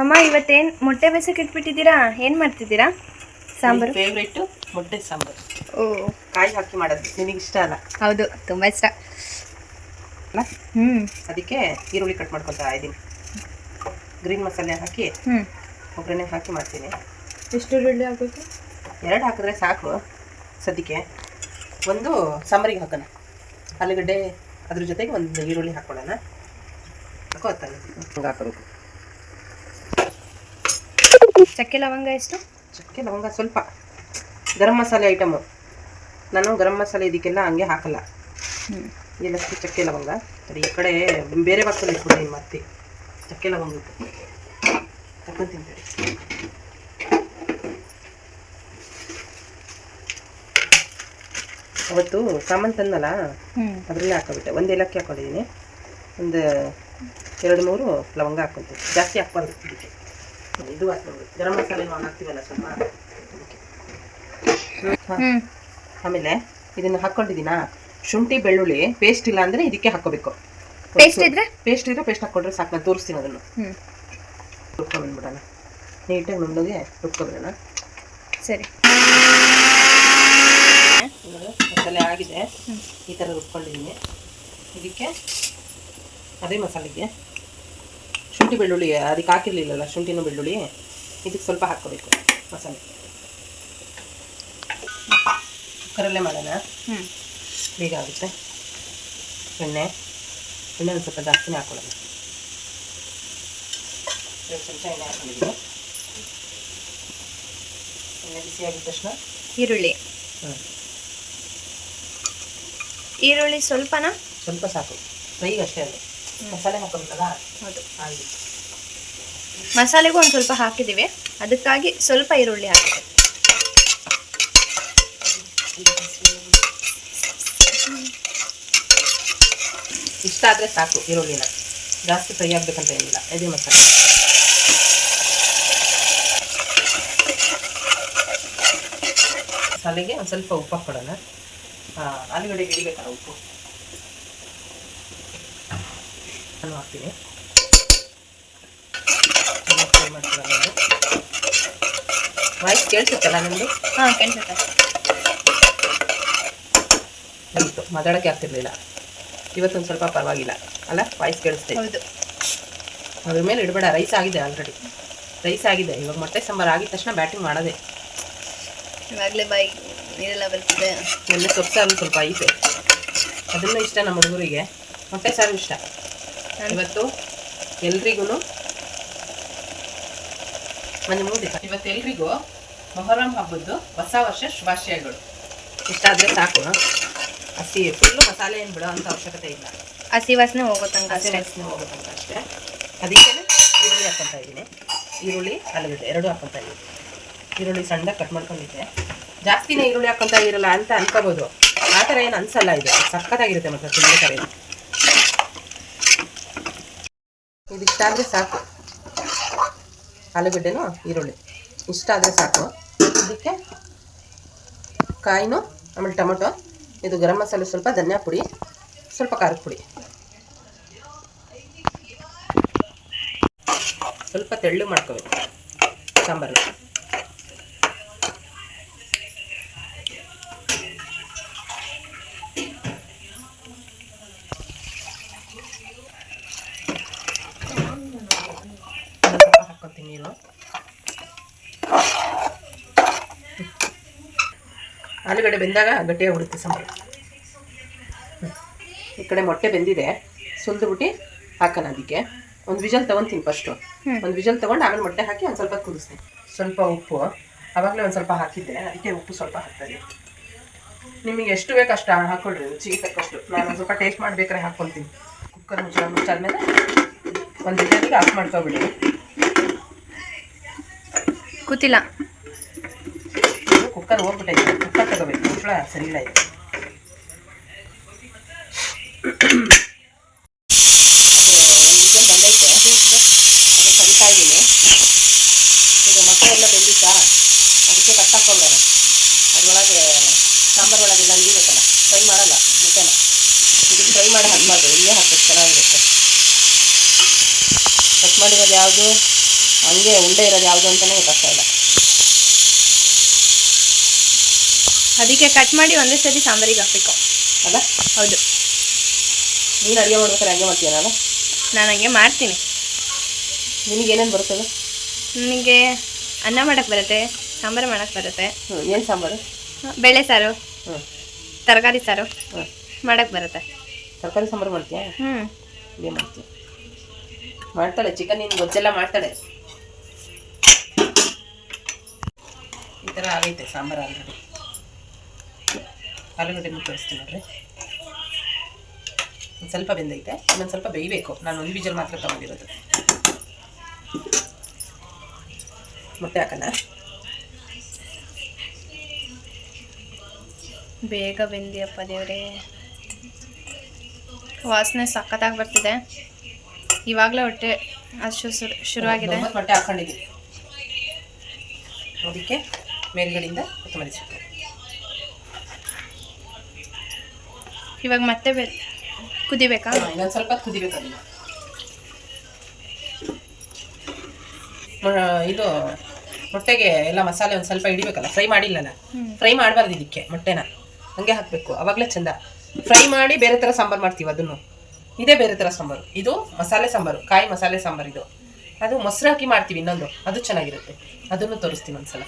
ಅಮ್ಮ ಇವತ್ತೇನು ಮೊಟ್ಟೆ ಬೇಸಕ್ಕೆ ಇಟ್ಬಿಟ್ಟಿದ್ದೀರಾ? ಏನು ಮಾಡ್ತಿದ್ದೀರಾ? ಸಾಂಬಾರು ಫೇವ್ರೇಟು ಮೊಟ್ಟೆ ಸಾಂಬಾರು. ಓ, ಕಾಯಿ ಹಾಕಿ ಮಾಡೋದು ನಿನಗೆ ಇಷ್ಟ ಅಲ್ಲ? ಹೌದು, ತುಂಬ ಇಷ್ಟ ಅಲ್ಲ. ಅದಕ್ಕೆ ಈರುಳ್ಳಿ ಕಟ್ ಮಾಡ್ಕೊತಾ ಇದ್ದೀನಿ. ಗ್ರೀನ್ ಮಸಾಲೆ ಹಾಕಿ ಒಗ್ಗರಣೆ ಹಾಕಿ ಮಾಡ್ತೀನಿ. ಎಷ್ಟು ಈರುಳ್ಳಿ ಹಾಕಬೇಕು? 2 ಹಾಕಿದ್ರೆ ಸಾಕು ಸದ್ಯಕ್ಕೆ. ಒಂದು ಸಾಂಬಾರಿಗೆ ಹಾಕೋಣ, ಆಲೂಗಡ್ಡೆ ಅದ್ರ ಜೊತೆಗೆ ಒಂದು ಈರುಳ್ಳಿ ಹಾಕೊಳ್ಳೋಣ. ಹಾಕೋಬೇಕು. ಚಕ್ಕೆ ಲವಂಗ ಎಷ್ಟು? ಚಕ್ಕೆ ಲವಂಗ ಸ್ವಲ್ಪ. ಗರಂ ಮಸಾಲೆ ಐಟಮು. ನಾನು ಗರಂ ಮಸಾಲೆ ಇದಕ್ಕೆಲ್ಲ ಹಂಗೆ ಹಾಕಲ್ಲ. ಇದಕ್ಕೆ ಚಕ್ಕೆ ಲವಂಗ. ಸರಿ, ಈ ಕಡೆ ಬೇರೆ ಭಾಗದಲ್ಲಿ ಇಟ್ಬಿಡಿ ಮತ್ತೆ ಚಕ್ಕೆ ಲವಂಗ ತಗೊಂತೀನಿ. ಅವತ್ತು ಸಾಮಾನು ತಂದಲ್ಲ, ಅದರಲ್ಲೇ ಹಾಕೋಬಿಟ್ಟೆ. 1 ಏಲಕ್ಕಿ ಹಾಕೊಂಡಿದ್ದೀನಿ, ಒಂದು 2-3 ಲವಂಗ ಹಾಕ್ಕೊತೀನಿ. ಜಾಸ್ತಿ ಹಾಕ್ಬಾರ್ದು ಇದಕ್ಕೆ. ಇದು ಹಾಕ್ಬೋದು, ಗರಂ ಮಸಾಲೆ ನಾವು ಹಾಕ್ತೀವಲ್ಲ ಸ್ವಲ್ಪ. ಆಮೇಲೆ ಇದನ್ನು ಹಾಕ್ಕೊಂಡಿದ್ದೀನಾ, ಶುಂಠಿ ಬೆಳ್ಳುಳ್ಳಿ ಪೇಸ್ಟ್ ಇಲ್ಲ ಅಂದರೆ ಇದಕ್ಕೆ ಹಾಕ್ಕೋಬೇಕು. ಪೇಸ್ಟ್ ಇದ್ರೆ ಪೇಸ್ಟ್ ಹಾಕ್ಕೊಂಡ್ರೆ ಸಾಕು. ನಾನು ತೋರಿಸ್ತೀನಿ ಅದನ್ನು. ರುಬ್ಕೊಂಡ್ಬಿಡೋಣ, ನೀಟಾಗಿ ನುಣ್ಣಗೆ ರುಬ್ಕೊಬಿಡೋಣ. ಸರಿ, ಮಸಾಲೆ ಆಗಿದೆ. ಈ ಥರ ರುಬ್ಕೊಂಡಿದ್ದೀನಿ. ಇದಕ್ಕೆ ಅದೇ ಮಸಾಲೆಗೆ ಶುಂಠಿ ಬೆಳ್ಳುಳ್ಳಿ ಅದಕ್ಕೆ ಹಾಕಿರಲಿಲ್ಲಲ್ಲ, ಶುಂಠಿನೂ ಬೆಳ್ಳುಳ್ಳಿ ಇದಕ್ಕೆ ಸ್ವಲ್ಪ ಹಾಕ್ಕೋಬೇಕು ಮಸಾಲೆ. ಕುಕ್ಕರಲ್ಲೇ ಮಾಡೋಣ, ಬೇಗ ಆಗುತ್ತೆ. ಎಣ್ಣೆ ಒಂದು ಸ್ವಲ್ಪ ಜಾಸ್ತಿನೇ ಹಾಕ್ಕೊಳ್ಳೋಣ. 2 ಚಮಚ ಎಣ್ಣೆ ಹಾಕ್ಕೊಂಡಿದ್ದೀನಿ. ಎಣ್ಣೆ ಬಿಸಿ ಆಗಿದ ತಕ್ಷಣ ಈರುಳ್ಳಿ ಸ್ವಲ್ಪನಾ? ಸ್ವಲ್ಪ ಸಾಕು, ಫ್ರೈಗೆ ಅಷ್ಟೇ. ಅದು ಮಸಾಲೆ ಹಾಕೋಬೇಕಲ್ಲ. ಹೌದು, ಹಾಗೆ ಮಸಾಲೆಗೂ ಒಂದು ಸ್ವಲ್ಪ ಹಾಕಿದ್ದೀವಿ, ಅದಕ್ಕಾಗಿ ಸ್ವಲ್ಪ ಈರುಳ್ಳಿ ಹಾಕಿದೆ. ಇಷ್ಟ ಆದರೆ ಸಾಕು. ಈರುಳ್ಳಿನ ಜಾಸ್ತಿ ಫ್ರೈ ಆಗಬೇಕಂತ ಏನಿಲ್ಲ. ಇದೇ ಮಸಾಲೆ. ಮಸಾಲೆಗೆ ಒಂದು ಸ್ವಲ್ಪ ಉಪ್ಪು ಹಾಕ್ಕೊಡೋಣ. ಆಲೂಗಡ್ಡೆಗೆ ಹಿಡಿಬೇಕಲ್ಲ ಉಪ್ಪು. ನಾನು ಹಾಕ್ತೀನಿ. ವಾಯ್ಸ್ ಕೇಳಿಸುತ್ತಲ್ಲ ನಿಮ್ಮದು? ಹಾಂ, ಕೇಳಿಸುತ್ತೆ. ಆಯಿತು, ಮಾತಾಡೋಕ್ಕೆ ಆಗ್ತಿರ್ಲಿಲ್ಲ. ಇವತ್ತೊಂದು ಸ್ವಲ್ಪ ಪರವಾಗಿಲ್ಲ ಅಲ್ಲ, ವಾಯ್ಸ್ ಕೇಳಿಸ್ತೇವೆ. ಹೌದು, ಅದ್ರ ಮೇಲೆ ಇಡಬೇಡ. ರೈಸ್ ಆಗಿದೆ, ಆಲ್ರೆಡಿ ರೈಸ್ ಆಗಿದೆ. ಇವಾಗ ಮೊಟ್ಟೆ ಸಾಂಬಾರು ಆಗಿದ ತಕ್ಷಣ ಬ್ಯಾಟಿಂಗ್ ಮಾಡೋದೆ. ಇವಾಗಲೇ ಬಾಯಿ ನೀರೆಲ್ಲ ಬರ್ತಿದೆ. ಎಲ್ಲ ಸೊಪ್ಪು ಸಾರು ಸ್ವಲ್ಪ ಐತೆ, ಅದನ್ನು ಇಷ್ಟ ನಮ್ಮ ಹುಡುಗರಿಗೆ. ಮೊಟ್ಟೆ ಸಾರು ಇಷ್ಟ. ಇವತ್ತು ಎಲ್ರಿಗೂ ಇವತ್ತು ಎಲ್ರಿಗೂ ಮೊಹರಂ ಹಬ್ಬದ್ದು ಹೊಸ ವರ್ಷ ಶುಭಾಶಯಗಳು. ಇಷ್ಟ ಆದರೆ ಸಾಕು. ಹಸಿ ಫುಲ್ಲು ಮಸಾಲೆ ಏನು ಬಿಡೋ ಅಂಥ ಅವಶ್ಯಕತೆ ಇಲ್ಲ. ಹಸಿ ವಾಸನೆ ಹೋಗೋ ತನಕ ಅಷ್ಟೇ. ಅದಕ್ಕೆ ಈರುಳ್ಳಿ ಹಾಕ್ಕೊತಾ ಇದ್ದೀನಿ. ಈರುಳ್ಳಿ ಆಲೂಗಡ್ಡೆ 2 ಹಾಕ್ಕೊತಾ ಇದ್ದೀನಿ. ಈರುಳ್ಳಿ ಸಣ್ಣದಾಗಿ ಕಟ್ ಮಾಡ್ಕೊಂಡಿದ್ದೆ. ಜಾಸ್ತಿನೇ ಈರುಳ್ಳಿ ಹಾಕ್ಕೊತಾ ಇರಲ್ಲ ಅಂತ ಅನ್ಕೋಬೋದು. ಆ ಥರ ಏನು ಅನ್ಸಲ್ಲ. ಇದು ಸಕ್ಕತ್ತಾಗಿರುತ್ತೆ. ಮತ್ತು ತಿಂಡಿ ಕರೆ ಇದಿಷ್ಟ ಆದರೆ ಸಾಕು. ಆಲೂಗಡ್ಡೆನೂ ಈರುಳ್ಳಿ ಇಷ್ಟ ಆದರೆ ಸಾಕು. ಇದಕ್ಕೆ ಕಾಯಿನೂ, ಆಮೇಲೆ ಟೊಮೊಟೊ, ಇದು ಗರಂ ಮಸಾಲೆ, ಸ್ವಲ್ಪ ಧನಿಯಾ ಪುಡಿ, ಸ್ವಲ್ಪ ಖಾರದ ಪುಡಿ, ಸ್ವಲ್ಪ ತೆಳ್ಳು ಮಾಡ್ಕೋಬೇಕು ಸಾಂಬಾರು. ಸ್ವಲ್ಪ ಹಾಕ್ಕೊತೀನಿ ನೀರು. ಆಲೂಗಡ್ಡೆ ಬೆಂದಾಗ ಗಟ್ಟಿಯಾಗಿ ಬಿಡುತ್ತೆ ಸಾಂಬಾರು. ಈ ಕಡೆ ಮೊಟ್ಟೆ ಬೆಂದಿದೆ, ಸುಲಿದ್ಬಿಟ್ಟು ಹಾಕೋಣ. ಅದಕ್ಕೆ ಒಂದು ವಿಜಲ್ ತೊಗೊತೀನಿ ಫಸ್ಟು. ಒಂದು ವಿಜಲ್ ತೊಗೊಂಡು ಆಮೇಲೆ ಮೊಟ್ಟೆ ಹಾಕಿ ಒಂದು ಸ್ವಲ್ಪ ಕುದಿಸ್ತೀನಿ. ಸ್ವಲ್ಪ ಉಪ್ಪು ಆವಾಗಲೇ ಒಂದು ಸ್ವಲ್ಪ ಹಾಕಿದ್ದೆ, ಅದಕ್ಕೆ ಉಪ್ಪು ಸ್ವಲ್ಪ ಹಾಕ್ತಾಯಿದ್ದೆ. ನಿಮಗೆ ಎಷ್ಟು ಬೇಕು ಅಷ್ಟು ಹಾಕ್ಕೊಳ್ರಿ, ರುಚಿಗೆ ತಕ್ಕಷ್ಟು. ನಾನು ಒಂದು ಸ್ವಲ್ಪ ಟೇಸ್ಟ್ ಮಾಡಬೇಕಾದ್ರೆ ಹಾಕ್ಕೊಳ್ತೀನಿ. ಕುಕ್ಕರ್ ಮುಚ್ಚಾದ್ಮೇಲೆ ಒಂದು ವಿಜಲ್ಗೆ ಆಫ್ ಮಾಡ್ಕೊಬಿಡಿ. ಕೂತಿಲ್ಲ, ಕುಕ್ಕರ್ ಹೋಗ್ಬಿಟ್ಟೈತೆ. ಕುಕ್ಕರ್ ತಗೋಬೇಕು, ಮುಚ್ಚಳ ಸರಿ ಇಲ್ಲ ಇದೆ. ಕರಿತಾ ಇದ್ದೀನಿ. ಈಗ ಮೊಟ್ಟೆ ಎಲ್ಲ ಬೆಂದಿತ್ತಾ, ಅದಕ್ಕೆ ಕಟ್ ಹಾಕ್ಕೊಂಡ್ರೆ ಅದರೊಳಗೆ ಸಾಂಬಾರು ಒಳಗೆಲ್ಲ ಹಿಡಿಬೇಕಲ್ಲ. ಫ್ರೈ ಮಾಡಲ್ಲ ಮೊಟ್ಟೆನ, ಇದಕ್ಕೆ ಫ್ರೈ ಮಾಡಿ ಹಾಕಬಾರ್ದು. ಇಲ್ಲೇ ಹಾಕ್ಬೇಕು, ಚೆನ್ನಾಗಿರುತ್ತೆ. ಕಟ್ ಮಾಡಿರೋದು ಯಾವುದು ಹಂಗೆ ಉಂಡೆ ಇರೋದು ಯಾವುದು ಅಂತಲೇ ಗೊತ್ತಾಗ್ತಾ ಇಲ್ಲ. ಅದಕ್ಕೆ ಕಟ್ ಮಾಡಿ ಒಂದೇ ಸರಿ ಸಾಂಬಾರಿಗೆ ಹಾಕಬೇಕು ಅಲ್ಲ? ಹೌದು. ನೀನು ಅಡುಗೆ ಮಾಡ್ಬೇಕಾದ್ರೆ ಹಂಗೆ ಮಾಡ್ತೀಯ? ನಾನು ಹಂಗೆ ಮಾಡ್ತೀನಿ. ನಿನಗೇನೇನು ಬರ್ತದೆ? ನನಗೆ ಅನ್ನ ಮಾಡೋಕ್ಕೆ ಬರುತ್ತೆ, ಸಾಂಬಾರು ಮಾಡೋಕ್ಕೆ ಬರುತ್ತೆ. ಏನು ಸಾಂಬಾರು? ಬೇಳೆ ಸಾರು, ತರಕಾರಿ ಸಾರು ಹ್ಞೂ ಮಾಡೋಕ್ಕೆ ಬರುತ್ತೆ. ತರಕಾರಿ ಸಾಂಬಾರು ಮಾಡ್ತೀಯಾ? ಇದೇ ಮಾಡ್ತೀಯ? ಮಾಡ್ತಾಳೆ ಚಿಕನ್, ನೀನು ಗೊಜ್ಜೆಲ್ಲ ಮಾಡ್ತಾಳೆ. ಈ ಥರ ಆಗೈತೆ ಸಾಂಬಾರು ಆಲ್ರೆಡಿ. ಆಲೂಗಡ್ಡೆ ತೋರಿಸ್ತೀನಿ ನೋಡ್ರಿ. ಒಂದು ಸ್ವಲ್ಪ ಬೆಂದೈತೆ, ಇನ್ನೊಂದು ಸ್ವಲ್ಪ ಬೇಯಬೇಕು. ನಾನು ಒಂದು ವಿಜಲ್ ಮಾತ್ರ ತಗೊಂಡಿರೋದು. ಮೊಟ್ಟೆ ಹಾಕೋಣ. ಬೇಗ ಬೆಂದಿಯಪ್ಪ ದೇವ್ರೆ, ವಾಸನೆ ಸಖತ್ತಾಗಿ ಬರ್ತಿದೆ. ಇವಾಗಲೇ ಹೊಟ್ಟೆ ಅಷ್ಟು ಶುರುವಾಗಿದೆ. ಮೊಟ್ಟೆ ಹಾಕೊಂಡಿದ್ದೀನಿ. ಅದಕ್ಕೆ ಮೇಲ್ಗಡೆಯಿಂದ ಕೊತ್ತಂಬರಿ ಸೊಪ್ಪು. ಇವಾಗ ಮತ್ತೆ ಕುದಿಬೇಕಾ? ಇನ್ನೊಂದು ಸ್ವಲ್ಪ ಕುದಿಬೇಕು. ಅದನ್ನ ಇದು ಮೊಟ್ಟೆಗೆ ಎಲ್ಲ ಮಸಾಲೆ ಒಂದು ಸ್ವಲ್ಪ ಹಿಡಿಬೇಕಲ್ಲ, ಫ್ರೈ ಮಾಡಿಲ್ಲಲ್ಲ. ಫ್ರೈ ಮಾಡಬಾರ್ದು ಇದಕ್ಕೆ, ಮೊಟ್ಟೆನ ಹಂಗೆ ಹಾಕಬೇಕು, ಅವಾಗಲೇ ಚೆಂದ. ಫ್ರೈ ಮಾಡಿ ಬೇರೆ ಥರ ಸಾಂಬಾರು ಮಾಡ್ತೀವಿ, ಅದನ್ನು ಇದೇ ಬೇರೆ ಥರ ಸಾಂಬಾರು. ಇದು ಮಸಾಲೆ ಸಾಂಬಾರು, ಕಾಯಿ ಮಸಾಲೆ ಸಾಂಬಾರು ಇದು. ಅದು ಮೊಸರು ಹಾಕಿ ಮಾಡ್ತೀವಿ ಇನ್ನೊಂದು, ಅದು ಚೆನ್ನಾಗಿರುತ್ತೆ. ಅದನ್ನು ತೋರಿಸ್ತೀನಿ ಒಂದ್ಸಲ.